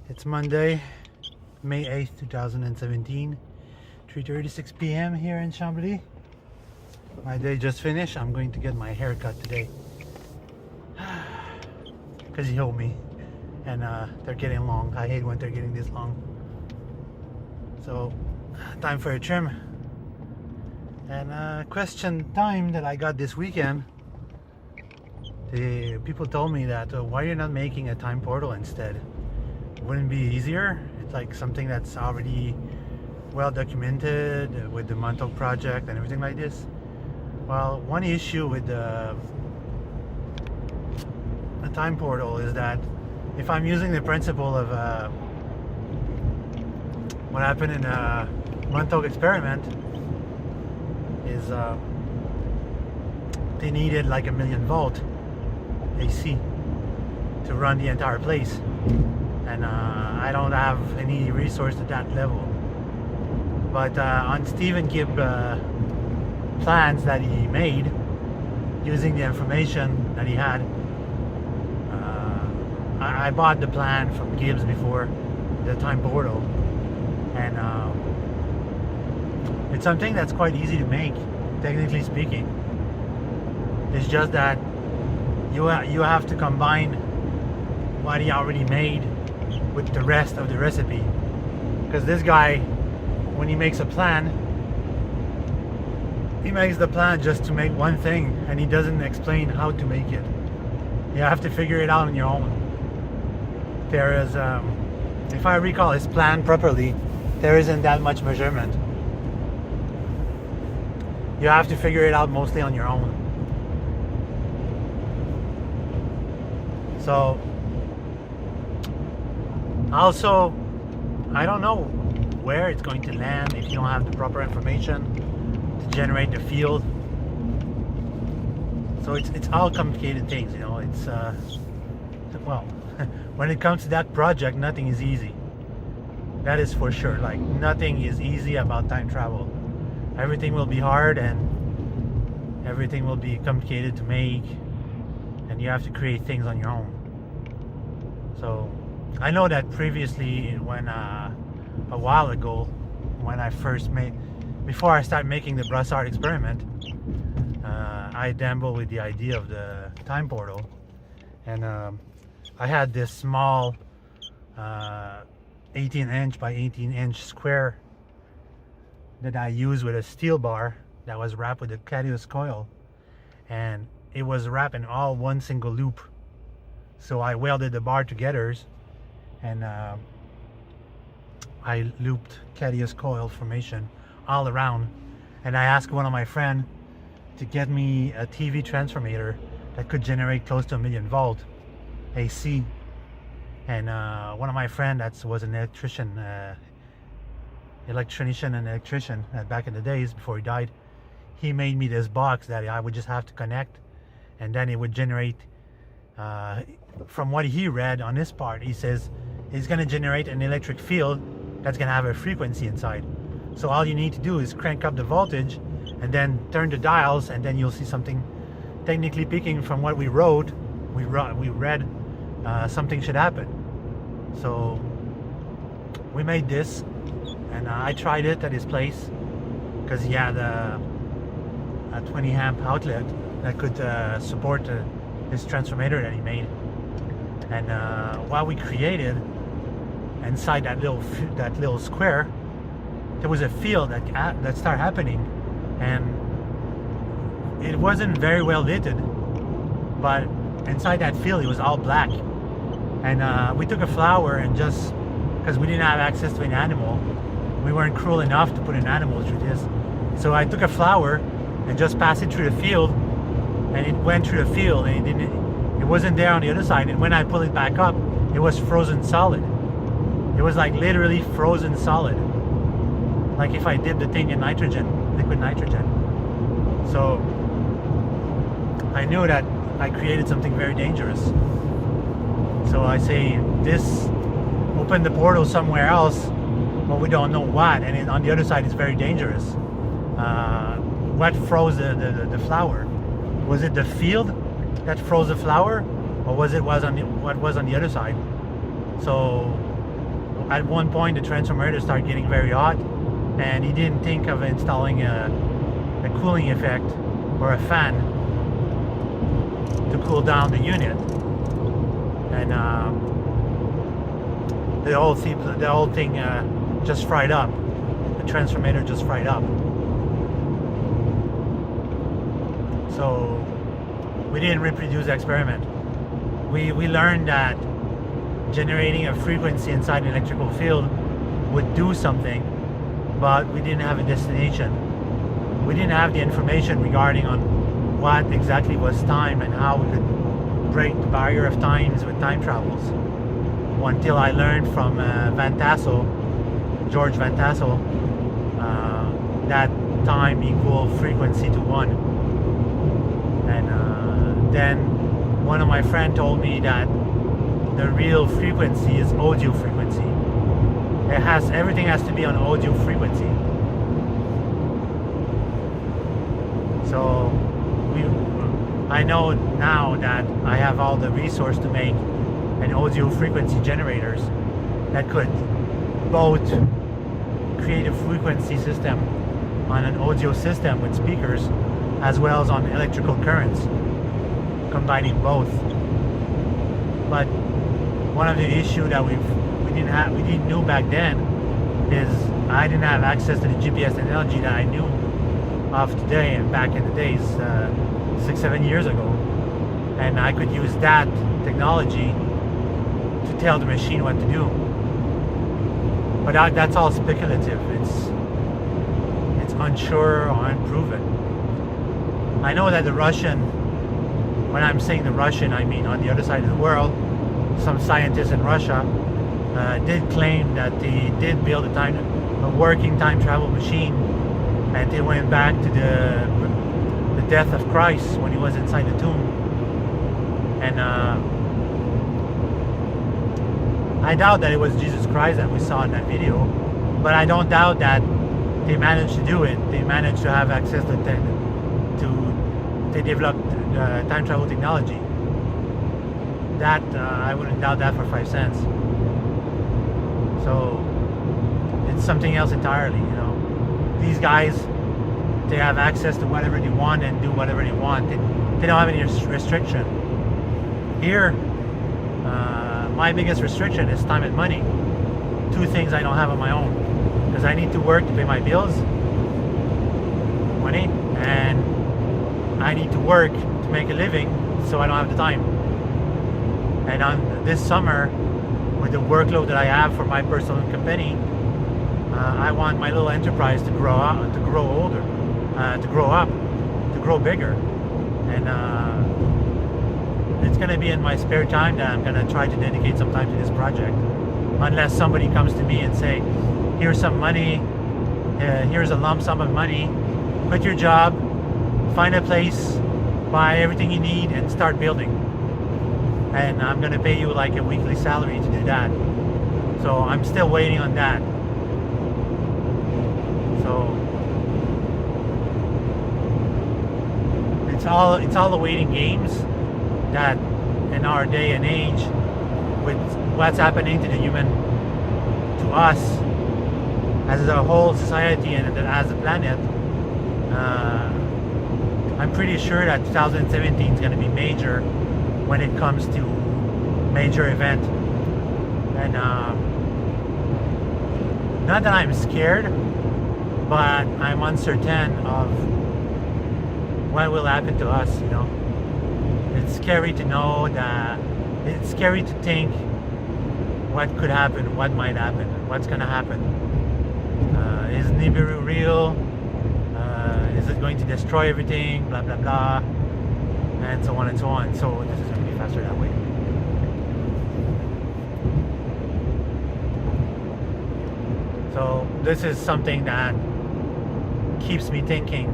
It's Monday, May 8th, 2017, 3:36 p.m. here in Chambly. My day just finished. I'm going to get my hair cut today because he told me, and they're getting long. I hate when they're getting this long. So, time for a trim. And question time that I got this weekend. The people told me that why you're not making a time portal instead? Wouldn't it be easier? It's like something that's already well documented with the Montauk project and everything like this. Well, one issue with the time portal is that if I'm using the principle of what happened in a Montauk experiment is they needed like 1,000,000 volt AC to run the entire place, and I don't have any resource to that level. But on Stephen Gibb plans that he made using the information that he had, I bought the plan from Gibbs before the time portal, and it's something that's quite easy to make, technically speaking. It's just that you have to combine what he already made with the rest of the recipe, because this guy, when he makes a plan, he makes the plan just to make one thing, and he doesn't explain how to make it. You have to figure it out on your own. There is, if I recall his plan properly, there isn't that much measurement. You have to figure it out mostly on your own. So, also, I don't know where it's going to land if you don't have the proper information to generate the field. So it's all complicated things, you know. It's well, when it comes to that project, nothing is easy. That is for sure. Like, nothing is easy about time travel. Everything will be hard, and everything will be complicated to make, and you have to create things on your own. So I know that previously, when a while ago, when I first before I started making the Brossard experiment, I dabbled with the idea of the time portal, and I had this small 18-inch by 18-inch square that I used with a steel bar that was wrapped with a Cadius coil, and it was wrapped in all one single loop. So I welded the bar together, and I looped Cadius coil formation all around, and I asked one of my friends to get me a TV transformator that could generate close to 1,000,000 volt AC. And one of my friends that was an electrician and electrician back in the days before he died, he made me this box that I would just have to connect, and then it would generate, from what he read on this part, he says it's going to generate an electric field that's going to have a frequency inside. So all you need to do is crank up the voltage and then turn the dials, and then you'll see something. Technically speaking, from what we read, something should happen. So we made this, and I tried it at his place because he had a 20 amp outlet that could support this transformator that he made. And what we created inside that little square, there was a field that started happening, and it wasn't very well lit, but inside that field it was all black. And we took a flower, and just because we didn't have access to an animal, we weren't cruel enough to put an animal through this, so I took a flower and just passed it through the field, and it went through the field, and it wasn't there on the other side. And when I pulled it back up, it was frozen solid. It was like literally frozen solid, like if I did the thing in liquid nitrogen. So I knew that I created something very dangerous. So I say, this opened the portal somewhere else, but we don't know what, and on the other side it's very dangerous. What froze the flower? Was it the field that froze the flower, or what was on the other side. So at one point the transformator started getting very hot, and he didn't think of installing a cooling effect or a fan to cool down the unit, and the whole thing just fried up. The transformator just fried up. So we didn't reproduce the experiment. We learned that generating a frequency inside an electrical field would do something, but we didn't have a destination. We didn't have the information regarding on what exactly was time and how we could break the barrier of times with time travels. Until I learned from George Van Tassel, that time equal frequency to 1. And then one of my friends told me that the real frequency is audio frequency. Everything has to be on audio frequency. So I know now that I have all the resource to make an audio frequency generators that could both create a frequency system on an audio system with speakers, as well as on electrical currents, combining both. But one of the issues that we didn't know back then is I didn't have access to the GPS technology that I knew of today and back in the days, 6-7 years ago, and I could use that technology to tell the machine what to do. But that's all speculative. It's unsure or unproven. I know that the Russian, when I'm saying the Russian, I mean on the other side of the world, some scientists in Russia did claim that they did build a working time travel machine, and they went back to the death of Christ when he was inside the tomb. And I doubt that it was Jesus Christ that we saw in that video, but I don't doubt that they managed to do it. They managed to have access to they developed time travel technology. That I wouldn't doubt that for 5 cents. So it's something else entirely, you know. These guys, they have access to whatever they want and do whatever they want. They don't have any restriction. Here, my biggest restriction is time and money. 2 things I don't have on my own, because I need to work to pay my bills, money, and I need to work to make a living, so I don't have the time. And on this summer, with the workload that I have for my personal company, I want my little enterprise to grow up, to grow bigger, and it's going to be in my spare time that I'm going to try to dedicate some time to this project, unless somebody comes to me and say, here's some money, here's a lump sum of money, quit your job, find a place, buy everything you need, and start building, and I'm going to pay you like a weekly salary to do that. So I'm still waiting on that. So it's all the waiting games that in our day and age, with what's happening to us as a whole society and as a planet, I'm pretty sure that 2017 is going to be major when it comes to major event. And not that I'm scared, but I'm uncertain of what will happen to us, you know. It's scary to know that, it's scary to think what could happen, what might happen, what's going to happen. Is Nibiru real? Is it going to destroy everything? Blah, blah, blah. And so on and so on. So this is going to be faster that way. So this is something that keeps me thinking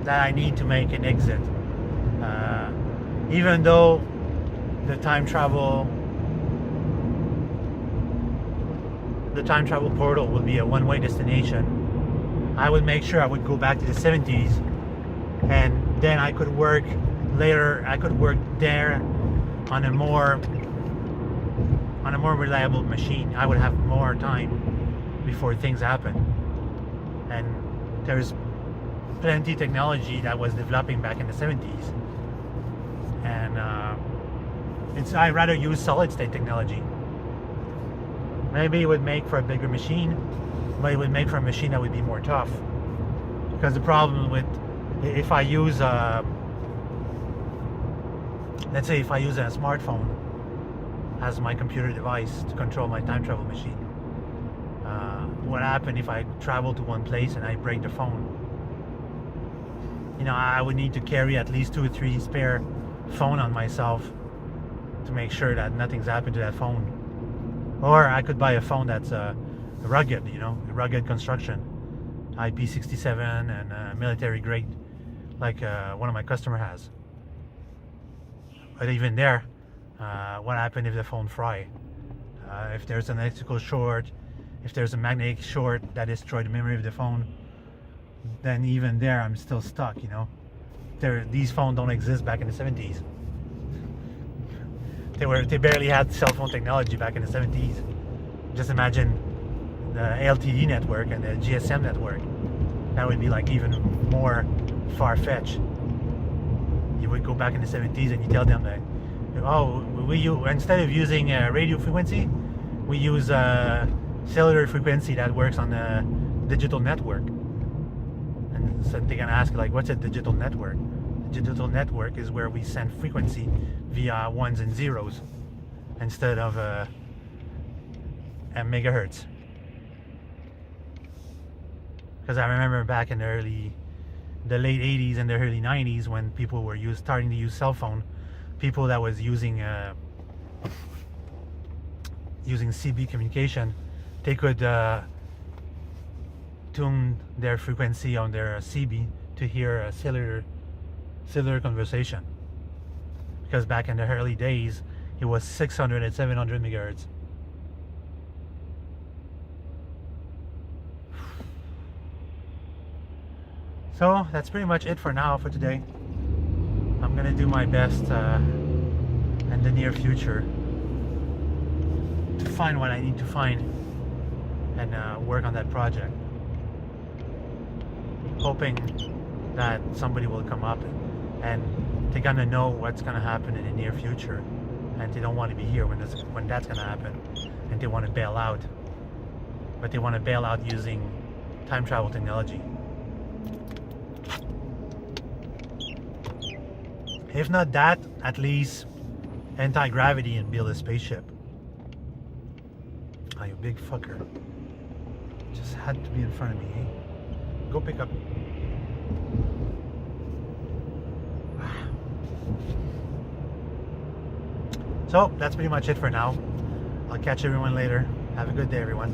that I need to make an exit. Even though the time travel portal will be a one-way destination, I would make sure I would go back to the 70s, and then I could work later I could work there on a more reliable machine. I would have more time before things happen. And there's plenty technology that was developing back in the 70s, and I'd rather use solid state technology. Maybe it would make for a bigger machine, but it would make for a machine that would be more tough. Because the problem with, if I use let's say if I use a smartphone as my computer device to control my time travel machine, what happens if I travel to one place and I break the phone? You know, I would need to carry at least 2 or 3 spare phone on myself to make sure that nothing's happened to that phone. Or I could buy a phone that's rugged, you know, rugged construction, IP67 and military grade, like one of my customer has. But even there, what happens if the phone fry? If there's an electrical short, if there's a magnetic short that destroys the memory of the phone, then even there I'm still stuck, you know. These phones don't exist back in the 70s. They barely had cell phone technology back in the 70s. Just imagine the LTE network and the GSM network. That would be like even more far-fetched. You would go back in the 70s and you tell them that, oh, instead of using radio frequency, we use cellular frequency that works on a digital network. And so they're gonna ask, like, what's a digital network? The digital network is where we send frequency via ones and zeros instead of a megahertz. Because I remember back in the late 80s and the early 90s, when people were starting to use cell phone, people that was using CB communication, they could tune their frequency on their CB to hear a cellular conversation. Because back in the early days, it was 600 and 700 megahertz. So that's pretty much it for now for today. I'm gonna do my best in the near future to find what I need to find and work on that project, hoping that somebody will come up and they're gonna know what's gonna happen in the near future, and they don't want to be here when that's gonna happen, and they want to bail out, but they want to bail out using time travel technology. If not that, at least anti-gravity and build a spaceship. Oh, you big fucker. Just had to be in front of me, eh? Go pick up. So, that's pretty much it for now. I'll catch everyone later. Have a good day, everyone.